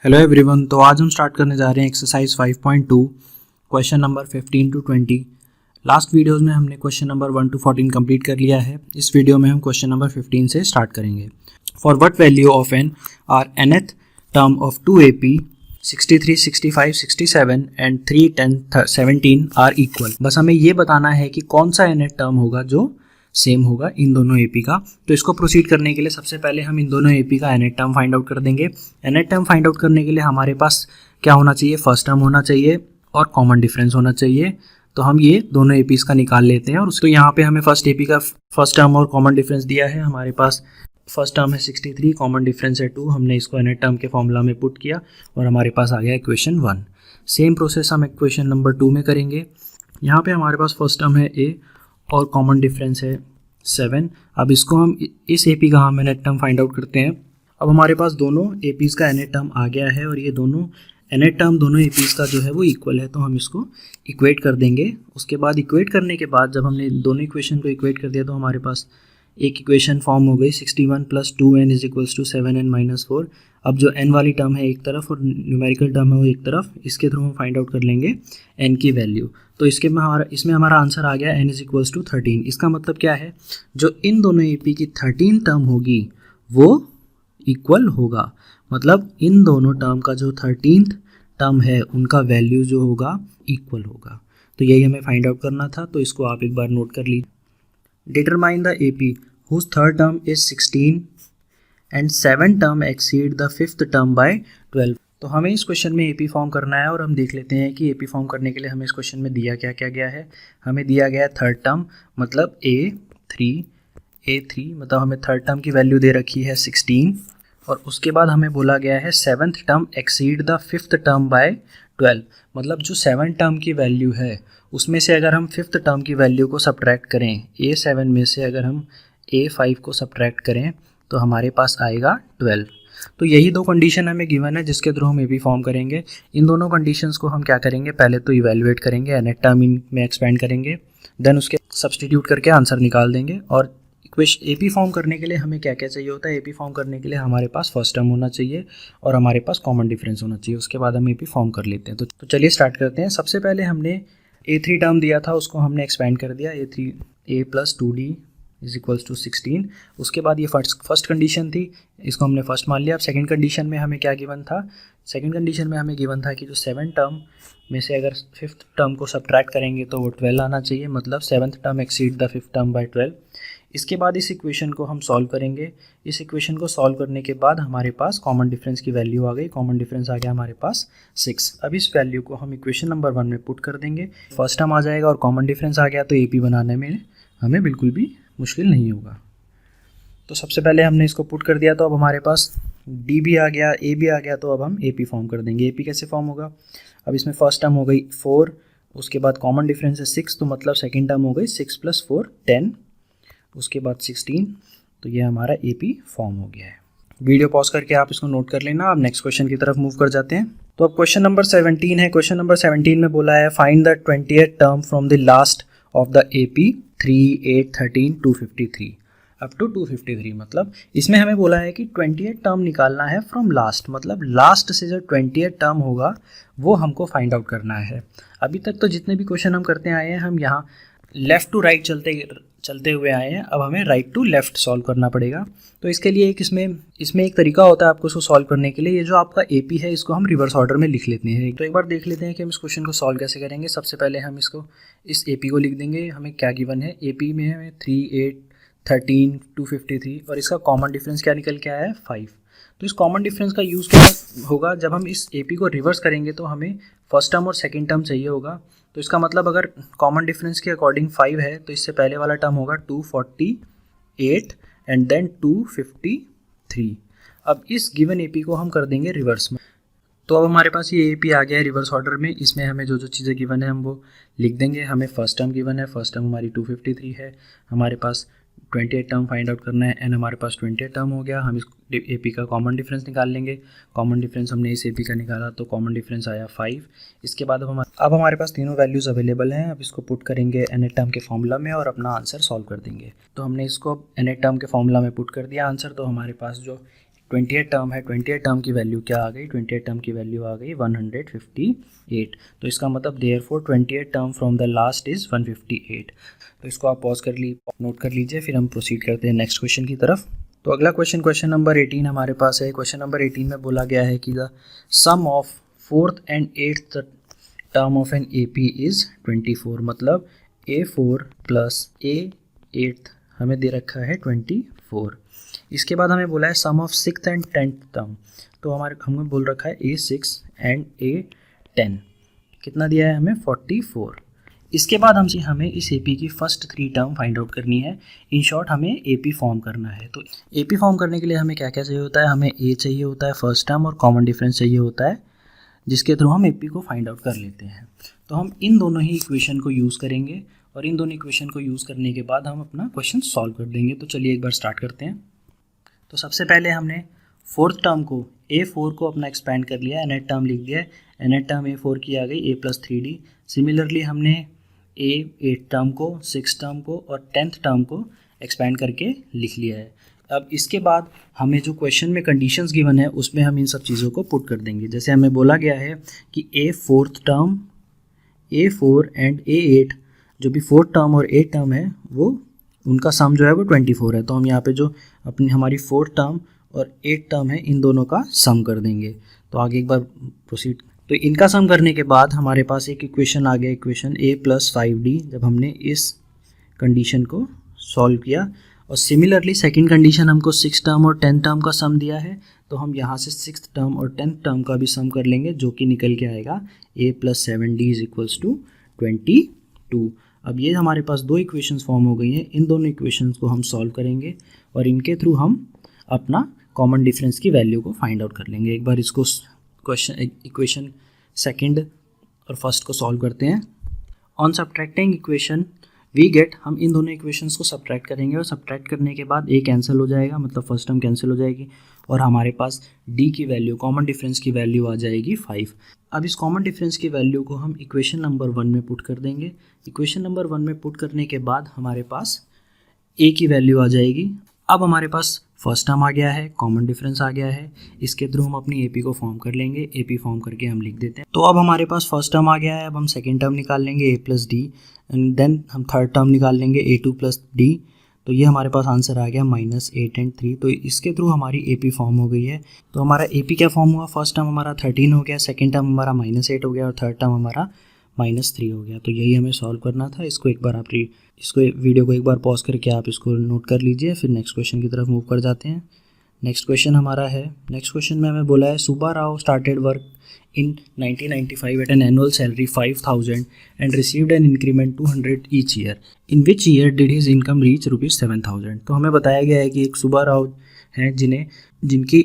Hello everyone. तो आज हम स्टार्ट करने जा रहे हैं exercise 5.2 question number 15 to 20। Last videos में हमने क्वेश्चन नंबर 1 टू 14 कंप्लीट कर लिया है। इस वीडियो में हम क्वेश्चन नंबर 15 से स्टार्ट करेंगे। For what value of n are nth term of 2ap 63, 65, 67 and 3, 10, 17 are equal. बस हमें ये बताना है कि कौन सा nth टर्म होगा जो सेम होगा इन दोनों AP का। तो इसको प्रोसीड करने के लिए सबसे पहले हम इन दोनों AP का nth टर्म फाइंड आउट कर देंगे। nth टर्म फाइंड आउट करने के लिए हमारे पास क्या होना चाहिए, फर्स्ट टर्म होना चाहिए और कॉमन डिफरेंस होना चाहिए। तो हम ये दोनों APs का निकाल लेते हैं और उसको यहाँ पे हमें फर्स्ट AP का फर्स्ट टर्म और कॉमन डिफरेंस दिया है। हमारे पास फर्स्ट टर्म है 63, कॉमन डिफरेंस है 2। हमने इसको nth टर्म के फॉर्मूला में पुट किया और हमारे पास आ गया इक्वेशन 1। सेम प्रोसेस हम इक्वेशन नंबर 2 में करेंगे। यहाँ पे हमारे पास फर्स्ट टर्म है a और कॉमन डिफरेंस है 7। अब इसको हम इस AP का हम nth टर्म फाइंड आउट करते हैं। अब हमारे पास दोनों APs का nth टर्म आ गया है और ये दोनों nth टर्म दोनों APs का जो है वो इक्वल है, तो हम इसको इक्वेट कर देंगे। उसके बाद इक्वेट करने के बाद जब हमने दोनों इक्वेशन को इक्वेट कर दिया तो हमारे पास एक इक्वेशन फॉर्म हो गई 61 + 2n = 7n - 4। अब जो n वाली टर्म है एक तरफ और न्यूमेरिकल टर्म है वो एक तरफ, इसके थ्रू हम फाइंड आउट कर लेंगे n की वैल्यू। तो इसमें हमारा आंसर आ गया n = 13। इसका मतलब क्या है, जो इन दोनों AP की 13 टर्म होगी वो इक्वल होगा। मतलब इन दोनों टर्म का जो 13th टर्म है उनका वैल्यू जो होगा इक्वल होगा। तो यही हमें फाइंड आउट करना था, तो इसको आप एक बार नोट कर लीजिए। Determine the AP whose third term is 16 and 7 term exceed the fifth term by 12। तो हमें इस क्वेश्चन में AP फॉर्म करना है और हम देख लेते हैं कि AP फॉर्म करने के लिए हमें इस क्वेश्चन में दिया क्या क्या गया है। हमें दिया गया है थर्ड टर्म मतलब A3 मतलब हमें थर्ड टर्म की वैल्यू दे रखी है 16 और उसके बाद हमें बोला गया है seventh term exceed the fifth term by 12। मतलब जो सेवन टर्म की वैल्यू है उसमें से अगर हम फिफ्थ टर्म की वैल्यू को सब्ट्रैक्ट करें, A7 में से अगर हम A5 को सब्ट्रैक्ट करें तो हमारे पास आएगा 12। तो यही दो कंडीशन हमें गिवन है जिसके थ्रू हम AP फॉर्म करेंगे। इन दोनों कंडीशंस को हम क्या करेंगे, पहले तो इवैल्यूएट करेंगे, nth टर्म में एक्सपेंड करेंगे, देन उसके सब्सटीट्यूट करके आंसर निकाल देंगे। और AP फॉर्म करने के लिए हमें क्या क्या चाहिए होता है, AP फॉर्म करने के लिए हमारे पास फर्स्ट टर्म होना चाहिए और हमारे पास कॉमन डिफरेंस होना चाहिए। उसके बाद हम AP फॉर्म कर लेते हैं। तो चलिए स्टार्ट करते हैं। सबसे पहले हमने A3 टर्म दिया था, उसको हमने एक्सपेंड कर दिया, A + 2D = 16। उसके बाद ये फर्स्ट कंडीशन थी, इसको हमने फर्स्ट मान लिया। अब सेकंड कंडीशन में हमें क्या गिवन था, सेकंड कंडीशन में हमें गिवन था कि जो सेवन टर्म में से अगर फिफ्थ टर्म को सब्ट्रैक्ट करेंगे तो वो 12 आना चाहिए। मतलब seventh term exceed the fifth term by 12। इसके बाद इस इक्वेशन को हम सॉल्व करेंगे। इस इक्वेशन को सॉल्व करने के बाद हमारे पास कॉमन डिफरेंस की वैल्यू आ गई। कॉमन डिफरेंस आ गया हमारे पास 6। अब इस वैल्यू को हम इक्वेशन नंबर 1 में पुट कर देंगे। फर्स्ट टर्म आ जाएगा और कॉमन डिफरेंस आ गया, तो AP बनाने में हमें बिल्कुल भी मुश्किल नहीं होगा। तो सबसे पहले हमने इसको पुट कर दिया, तो अब हमारे पास D भी आ गया, A भी आ गया, तो अब हम AP फॉर्म कर देंगे। AP कैसे फॉर्म होगा, अब इसमें फर्स्ट टर्म हो गई 4, उसके बाद कॉमन डिफरेंस है 6, तो मतलब सेकेंड टर्म हो गई 6 + 4 10, उसके बाद 16। तो ये हमारा AP फॉर्म हो गया है। वीडियो पॉज करके आप इसको नोट कर लेना। अब नेक्स्ट क्वेश्चन की तरफ मूव कर जाते हैं। तो अब क्वेश्चन नंबर 17 है। क्वेश्चन नंबर 17 में बोला है find the 20th term from the last of the AP 3, 8, 13, 253 up to 253। मतलब इसमें हमें बोला है कि 20th टर्म निकालना है फ्रॉम लास्ट, मतलब लास्ट से जो 20th टर्म होगा वो हमको फाइंड आउट करना है। अभी तक तो जितने भी क्वेश्चन हम करते आए हैं, हम यहाँ लेफ़्ट टू राइट चलते हुए आए हैं। अब हमें राइट टू लेफ़्ट सॉल्व करना पड़ेगा। तो इसके लिए इसमें एक तरीका होता है आपको इसको सॉल्व करने के लिए। ये जो आपका AP है इसको हम रिवर्स ऑर्डर में लिख लेते हैं। तो एक बार देख लेते हैं कि हम इस क्वेश्चन को सॉल्व कैसे करेंगे। सबसे पहले हम इस AP को लिख देंगे। हमें क्या गिवन है, AP में हमें 3, 8, 13, 253 और इसका कॉमन डिफरेंस क्या निकल के आया है 5। तो इस कॉमन डिफरेंस का यूज़ क्या होगा, जब हम इस AP को रिवर्स करेंगे तो हमें फर्स्ट टर्म और सेकंड टर्म चाहिए होगा। तो इसका मतलब अगर कॉमन डिफरेंस के अकॉर्डिंग 5 है तो इससे पहले वाला टर्म होगा 248 एंड देन 253। अब इस गिवन AP को हम कर देंगे रिवर्स में। तो अब हमारे पास ये AP आ गया है रिवर्स ऑर्डर में। इसमें हमें जो जो चीज़ें गिवन है हम वो लिख देंगे। हमें फर्स्ट टर्म गिवन है, फर्स्ट टर्म हमारी 253 है। हमारे पास 28 टर्म फाइंड आउट करना है एंड हमारे पास 28 टर्म हो गया। हम इस AP का कॉमन डिफरेंस निकाल लेंगे। कॉमन डिफरेंस हमने इस AP का निकाला तो कॉमन डिफरेंस आया 5। इसके बाद अब हमारे पास तीनों वैल्यूज़ अवेलेबल हैं। अब इसको पुट करेंगे nth टर्म के फॉर्मूला में और अपना आंसर सॉल्व कर देंगे। तो हमने इसको nth टर्म के फॉर्मूला में पुट कर दिया आंसर। तो हमारे पास जो 28 टर्म है, 28 टर्म की वैल्यू क्या आ गई, 28 टर्म की वैल्यू आ गई 158। तो इसका मतलब therefore 28 term from the last is 158। तो इसको आप पॉज कर नोट कर लीजिए, फिर हम प्रोसीड करते हैं नेक्स्ट क्वेश्चन की तरफ। तो अगला क्वेश्चन नंबर 18 हमारे पास है। क्वेश्चन नंबर 18 में बोला गया है कि the sum of 4th and 8th term of an AP is 24। मतलब A4 प्लस A8 हमें दे रखा है 24। इसके बाद हमें बोला है सम of 6th and 10th term. तो हमें बोल रखा है A6 एंड A10 कितना दिया है हमें 44। इसके बाद हमें इस AP की फर्स्ट 3 टर्म फाइंड आउट करनी है। इन शॉर्ट हमें AP फॉर्म करना है। तो AP फॉर्म करने के लिए हमें क्या क्या चाहिए होता है, हमें A चाहिए होता है फर्स्ट टर्म और कॉमन डिफरेंस चाहिए होता है, जिसके थ्रू हम AP को फाइंड आउट कर लेते हैं। तो हम इन दोनों ही इक्वेशन को यूज़ करेंगे और इन दोनों इक्वेशन को यूज़ करने के बाद हम अपना क्वेश्चन सॉल्व कर देंगे। तो चलिए एक बार स्टार्ट करते हैं। तो सबसे पहले हमने 4th टर्म को A4 को अपना एक्सपेंड कर लिया, nth टर्म लिख दिया है। nth टर्म A4 की आ गई A+3D। सिमिलरली हमने A8 टर्म को, 6th टर्म को और 10th टर्म को एक्सपेंड करके लिख लिया है। अब इसके बाद हमें जो क्वेश्चन में कंडीशंस गिवन है उसमें हम इन सब चीज़ों को पुट कर देंगे। जैसे हमें बोला गया है कि A4th term, A4 and A8 जो भी 4th टर्म और 8th टर्म है वो उनका सम जो है वो 24 है। तो हम यहाँ पे जो हमारी 4th टर्म और 8th टर्म है इन दोनों का सम कर देंगे। तो आगे एक बार प्रोसीड। तो इनका सम करने के बाद हमारे पास एक इक्वेशन आ गया, इक्वेशन A+5D, जब हमने इस कंडीशन को सॉल्व किया। और सिमिलरली सेकंड कंडीशन हमको 6th टर्म और 10th टर्म का सम दिया है, तो हम यहाँ से 6th टर्म और 10th टर्म का भी सम कर लेंगे, जो कि निकल के आएगा A+7D = 22। अब ये हमारे पास 2 इक्वेशंस फॉर्म हो गई हैं। इन दोनों इक्वेशंस को हम सॉल्व करेंगे और इनके थ्रू हम अपना कॉमन डिफरेंस की वैल्यू को फाइंड आउट कर लेंगे। एक बार इसको इक्वेशन सेकंड और फर्स्ट को सॉल्व करते हैं। On subtracting equation we get, हम इन दोनों इक्वेशंस को सब्ट्रैक्ट करेंगे और सब्ट्रैक्ट करने के बाद A कैंसिल हो जाएगा, मतलब फर्स्ट टर्म कैंसिल हो जाएगी और हमारे पास D की वैल्यू, कॉमन डिफरेंस की वैल्यू आ जाएगी 5। अब इस कॉमन डिफरेंस की वैल्यू को हम इक्वेशन नंबर 1 में पुट कर देंगे। इक्वेशन नंबर 1 में पुट करने के बाद हमारे पास A की वैल्यू आ जाएगी। अब हमारे पास फर्स्ट टर्म आ गया है, कॉमन डिफरेंस आ गया है, इसके थ्रू हम अपनी AP को फॉर्म कर लेंगे। AP फॉर्म करके हम लिख देते हैं। तो अब हमारे पास फर्स्ट टर्म आ गया है। अब हम सेकेंड टर्म निकाल लेंगे A+D एंड देन हम थर्ड टर्म निकाल लेंगे A2+D। तो ये हमारे पास आंसर आ गया -8 and 3। तो इसके थ्रू हमारी AP फॉर्म हो गई है। तो हमारा AP क्या फॉर्म हुआ, फर्स्ट टर्म हमारा 13 हो गया, सेकेंड टर्म हमारा -8 हो गया और थर्ड टर्म हमारा -3 हो गया। तो यही हमें सॉल्व करना था। इसको एक बार आप इसको वीडियो को एक बार पॉज करके आप इसको नोट कर लीजिए, फिर नेक्स्ट क्वेश्चन की तरफ मूव कर जाते हैं। नेक्स्ट क्वेश्चन हमारा है, नेक्स्ट क्वेश्चन में हमें बोला है Subba Rao started work in 1995 at an annual salary 5,000 and received an increment 200 each year. In which year did his income reach ₹7,000? तो हमें बताया गया है कि एक सुब्बा राव हैं जिनकी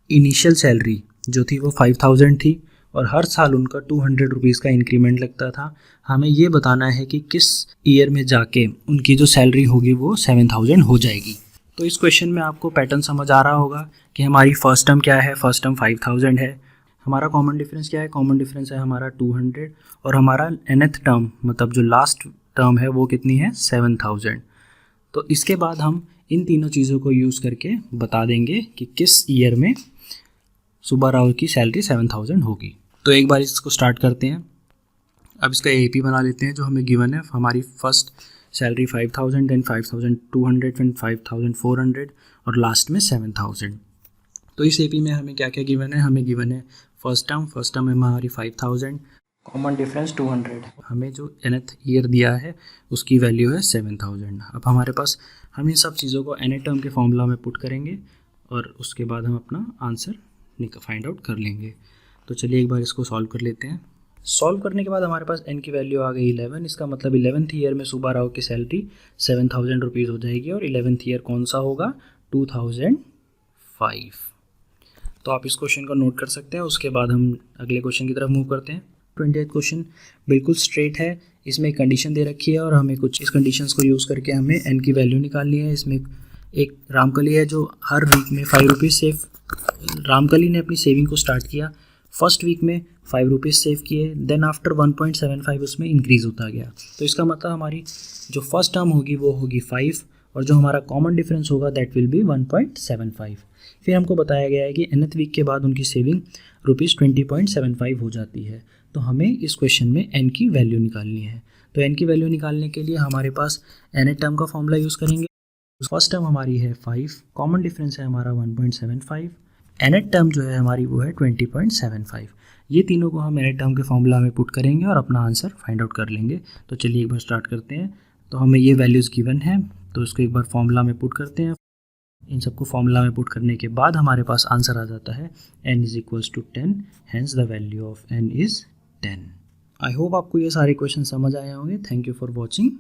इनिशियल सैलरी जो थी वो 5,000 थी और हर साल उनका 200 रुपीज़ का इंक्रीमेंट लगता था। हमें ये बताना है कि किस ईयर में जाके उनकी जो सैलरी होगी वो 7,000 हो जाएगी। तो इस क्वेश्चन में आपको पैटर्न समझ आ रहा होगा कि हमारी फर्स्ट टर्म क्या है, फर्स्ट टर्म 5,000 है, हमारा कॉमन डिफरेंस क्या है, कॉमन डिफरेंस है हमारा 200 और हमारा nth टर्म मतलब जो लास्ट टर्म है वो कितनी है 7,000। तो इसके बाद हम इन तीनों चीज़ों को यूज़ करके बता देंगे कि किस ईयर में सुब्बा राव की सैलरी 7,000 होगी। तो एक बार इसको स्टार्ट करते हैं। अब इसका AP बना लेते हैं जो हमें गिवन है। हमारी फर्स्ट सैलरी 5,000, देन 5,200, देन 5,400 और लास्ट में 7,000। तो इस AP में हमें क्या क्या गिवन है, हमें गिवन है फर्स्ट टर्म में हमारी 5,000, कॉमन डिफरेंस 200, हमें जो nth ईयर दिया है उसकी वैल्यू है 7,000। अब हमारे पास हम इन सब चीज़ों को nth टर्म के फॉर्मूला में पुट करेंगे और उसके बाद हम अपना आंसर फाइंड आउट कर लेंगे। तो चलिए एक बार इसको सॉल्व कर लेते हैं। सॉल्व करने के बाद हमारे पास n की वैल्यू आ गई 11। इसका मतलब 11th ईयर में सुब्बा राव की सैलरी 7,000 रुपीज़ हो जाएगी और 11th ईयर कौन सा होगा 2005। तो आप इस क्वेश्चन को नोट कर सकते हैं। उसके बाद हम अगले क्वेश्चन की तरफ मूव करते हैं। 28th क्वेश्चन बिल्कुल स्ट्रेट है। इसमें एक कंडीशन दे रखी है और हमें कुछ इस कंडीशंस को यूज़ करके हमें n की वैल्यू निकालनी है। इसमें एक रामकली है जो हर वीक में 5 रुपीज़ सेव, रामकली ने अपनी सेविंग को स्टार्ट किया। फर्स्ट वीक में 5 रुपीज़ सेव किए, देन आफ्टर 1.75 उसमें इंक्रीज़ होता गया। तो इसका मतलब हमारी जो फर्स्ट टर्म होगी वो होगी 5 और जो हमारा कॉमन डिफरेंस होगा दैट विल बी 1.75। फिर हमको बताया गया है कि nth वीक के बाद उनकी सेविंग ₹20.75 हो जाती है। तो हमें इस क्वेश्चन में n की वैल्यू निकालनी है। तो n की वैल्यू निकालने के लिए हमारे पास nth टर्म का फॉर्मूला यूज़ करेंगे। फर्स्ट टर्म हमारी है 5, कॉमन डिफरेंस है हमारा 1.75, nth टर्म जो है हमारी वो है 20.75। ये तीनों को हम nth टर्म के फॉर्मूला में पुट करेंगे और अपना आंसर फाइंड आउट कर लेंगे। तो चलिए एक बार स्टार्ट करते हैं। तो हमें ये वैल्यूज़ गिवन है, तो इसको एक बार फॉर्मूला में पुट करते हैं। इन सबको फॉर्मूला में पुट करने के बाद हमारे पास आंसर आ जाता है n = 10, hence the value of n is 10। I hope आपको ये सारे क्वेश्चन समझ आए होंगे। Thank you for watching.